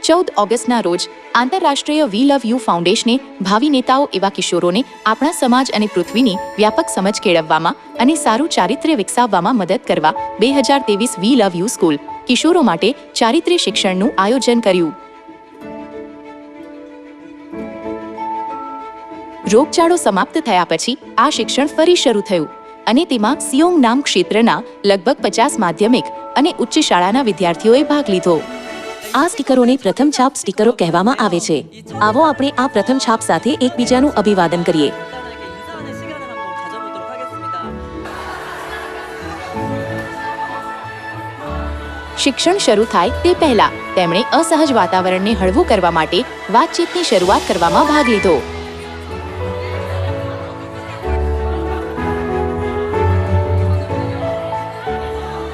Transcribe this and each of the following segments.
14 ઓગસ્ટના રોજ આંતરરાષ્ટ્રીય વી લવ યુ ફાઉન્ડેશને ભાવિ નેતાઓ એવા કિશોરોને આપણા સમાજ અને પૃથ્વીની વ્યાપક સમજ કેળવવામાં અને સારું ચારિત્ર્ય વિકસાવવામાં મદદ કરવા 2023 વી લવ યુ સ્કૂલ કિશોરો માટે ચારિત્ર્ય શિક્ષણનું આયોજન કર્યું. રોગચાળો સમાપ્ત થયા પછી આ શિક્ષણ ફરી શરૂ થયું અને તેમાં સિયોંગ નામ ક્ષેત્રના લગભગ 50 માધ્યમિક અને ઉચ્ચ શાળાના વિદ્યાર્થીઓએ ભાગ લીધો. આ સ્ટીકરોને પ્રથમ છાપ સ્ટીકરો કહેવામાં આવે છે. આવો આપણે આ પ્રથમ છાપ સાથે એકબીજાનું અભિવાદન કરીએ. શિક્ષણ શરૂ થાય તે પહેલા તેમણે અસહજ વાતાવરણને હળવું કરવા માટે વાતચીતની શરૂઆત કરવામાં ભાગ લીધો.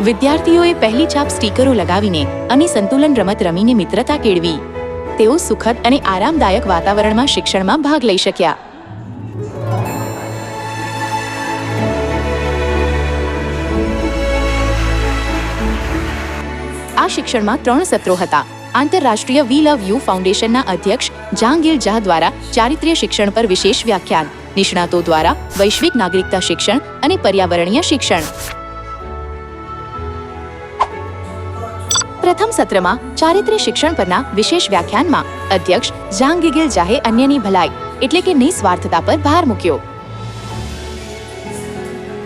વિદ્યાર્થીઓએ પહેલી છાપ સ્ટીકરો લગાવીને અને સંતુલન રમત રમીને મિત્રતા કેળવી. તેઓ સુખદ અને આરામદાયક વાતાવરણમાં શિક્ષણમાં ભાગ લઈ શક્યા. આ શિક્ષણમાં 3 સત્રો હતા. આંતરરાષ્ટ્રીય વી લવ યુ ફાઉન્ડેશનના અધ્યક્ષ જહાંગીર ઝા દ્વારા ચારિત્ર્ય શિક્ષણ પર વિશેષ વ્યાખ્યાન, નિષ્ણાતો દ્વારા વૈશ્વિક નાગરિકતા શિક્ષણ અને પર્યાવરણીય શિક્ષણ. પ્રથમ સત્રમાં ચારિત્ર્ય શિક્ષણ પરના વિશેષ વ્યાખ્યાનમાં અધ્યક્ષ જહાંગીર ઝાએ અન્યની ભલાઈ એટલે કે નિસ્વાર્થતા પર ભાર મૂક્યો.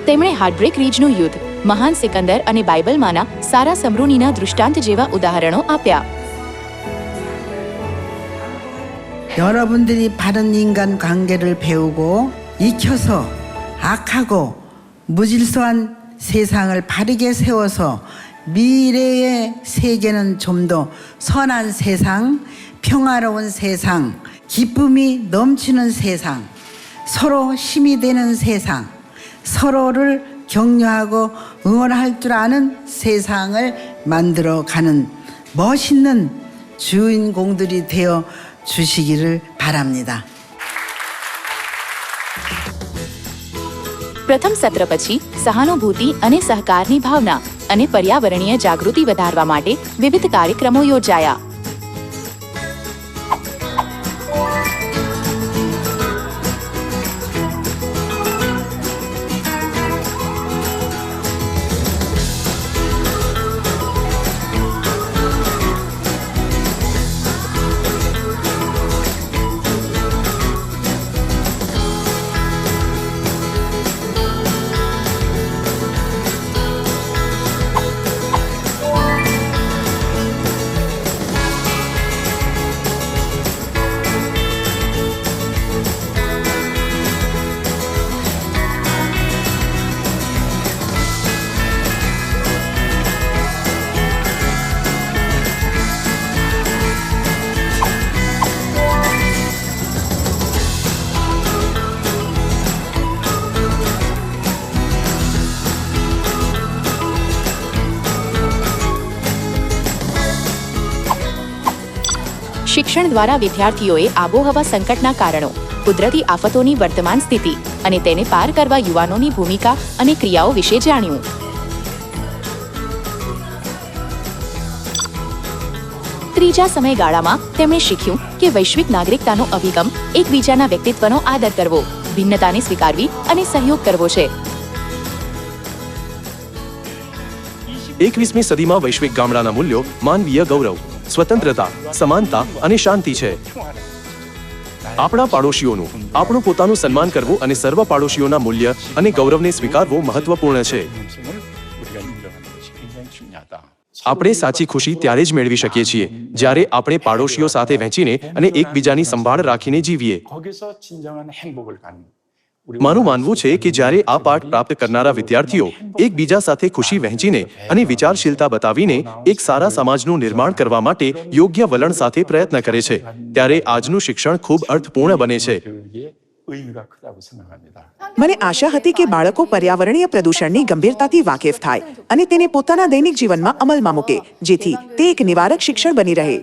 તેમણે હાર્ટબ્રેક રીજનું યુદ્ધ, મહાન સિકંદર અને બાઇબલમાંના સારા સમરૂનીના દૃષ્ટાંત જેવા ઉદાહરણો આપ્યા. 여러분들이 바른 인간 관계를 배우고 익혀서 악하고 무질서한 세상을 바르게 세워서 미래의 세계는 좀 더 선한 세상, 평화로운 세상, 기쁨이 넘치는 세상, 서로 힘이 되는 세상, 서로를 격려하고 응원할 줄 아는 세상을 만들어가는 멋있는 주인공들이 되어 주시기를 바랍니다. પ્રથમ સત્ર પછી સહાનુભૂતિ અને સહકારની ભાવના અને પર્યાવરણીય જાગૃતિ વધારવા માટે વિવિધ કાર્યક્રમો યોજાયા. શિક્ષણ દ્વારા વિદ્યાર્થીઓએ આબોહવા સંકટના કારણો, કુદરતી આફતોની વર્તમાન સ્થિતિ અને તેને પાર કરવા યુવાનોની ભૂમિકા અને ક્રિયાઓ વિશે જાણ્યું. ત્રીજા સમયગાળામાં તેમણે શીખ્યું કે વૈશ્વિક નાગરિકતાનો અભિગમ એકબીજાના વ્યક્તિત્વનો આદર કરવો, ભિન્નતાને સ્વીકારવી અને સહયોગ કરવો છે. 21મી સદીમાં વૈશ્વિક ગામડાના મૂલ્યો માનવીય ગૌરવ, સ્વતંત્રતા, સમાનતા અને શાંતિ છે. આપણા પાડોશીઓનું આપણું પોતાનું સન્માન કરવું અને સર્વ પાડોશીઓના મૂલ્ય અને ગૌરવને સ્વીકારવું મહત્વપૂર્ણ છે. આપણે સાચી ખુશી ત્યારે જ મેળવી શકીએ છીએ જ્યારે આપણે પાડોશીઓ સાથે વહેંચીને અને એકબીજાની સંભાળ રાખીને જીવીએ. મારું માનવું છે કે જ્યારે આ પાઠ પ્રાપ્ત કરનારા વિદ્યાર્થીઓ એકબીજા સાથે ખુશી વહેંચીને અને વિચારશીલતા બતાવીને એક સારા સમાજનું નિર્માણ કરવા માટે યોગ્ય વલણ સાથે પ્રયત્ન કરે છે, ત્યારે આજનું શિક્ષણ ખૂબ અર્થપૂર્ણ બને છે. મને આશા હતી કે બાળકો પર્યાવરણીય પ્રદૂષણની ગંભીરતાથી વાકેફ થાય અને તેને પોતાના દૈનિક જીવનમાં અમલમાં મૂકે, જેથી તે એક નિવારક શિક્ષણ બની રહે.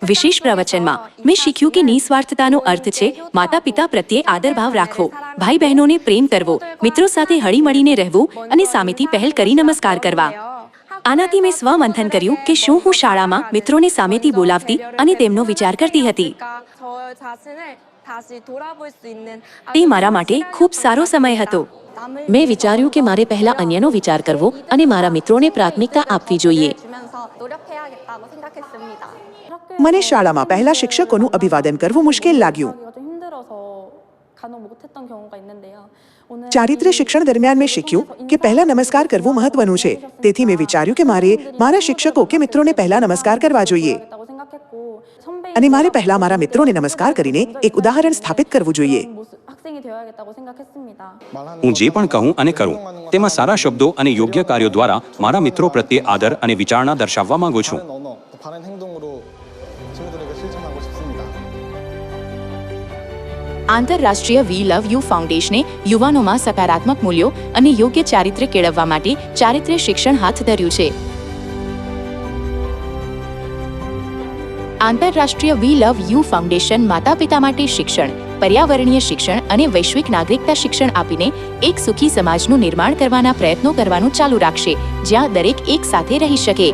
વિશેષ પ્રવચનમાં મેં શીખ્યું કે નિસ્વાર્થતાનો અર્થ છે માતા પિતા પ્રત્યે આદરભાવ રાખવો, ભાઈ બહેનોને પ્રેમ કરવો, મિત્રો સાથે હળીમળીને રહેવું અને સામેથી પહેલ કરી નમસ્કાર કરવા. આનાથી મેં સ્વમંથન કર્યું કે શું હું શાળામાં મિત્રોને સામેથી બોલાવતી અને તેમનો વિચાર કરતી હતી. તે મારા માટે ખૂબ સારો સમય હતો. મેં વિચાર્યું કે મારે પહેલા અન્યનો વિચાર કરવો અને મારા મિત્રોને પ્રાથમિકતા આપવી જોઈએ. મને શાળામાં પહેલા શિક્ષકોનું અભિવાદન કરવું મુશ્કેલ લાગ્યું. ચારિત્ર્ય શિક્ષણ દરમિયાન મેં શીખ્યું કે પહેલા નમસ્કાર કરવું મહત્વનું છે. તેથી મેં વિચાર્યું કે મારે મારા શિક્ષકો કે મિત્રોને પહેલા નમસ્કાર કરવા જોઈએ અને મારે પહેલા મારા મિત્રોને નમસ્કાર કરીને એક ઉદાહરણ સ્થાપિત કરવું જોઈએ. હું જે પણ કહું અને કરું તેમાં સારા શબ્દો અને યોગ્ય કાર્યો દ્વારા મારા મિત્રો પ્રત્યે આદર અને વિચારણા દર્શાવવા માંગુ છું. 바른 행동으로 친구들에게 실천하고 싶습니다. આંતરરાષ્ટ્રીય વી લવ યુ ફાઉન્ડેશને યુવાનોમાં સકારાત્મક મૂલ્યો અને યોગ્ય ચારિત્ર્ય કેળવવા માટે ચારિત્ર્ય શિક્ષણ હાથ ધર્યું છે. આંતરરાષ્ટ્રીય વી લવ યુ ફાઉન્ડેશન માતા પિતા માટે શિક્ષણ, પર્યાવરણીય શિક્ષણ અને વૈશ્વિક નાગરિકતા શિક્ષણ આપીને એક સુખી સમાજનું નિર્માણ કરવાના પ્રયત્નો કરવાનું ચાલુ રાખશે, જ્યાં દરેક એક સાથે રહી શકે.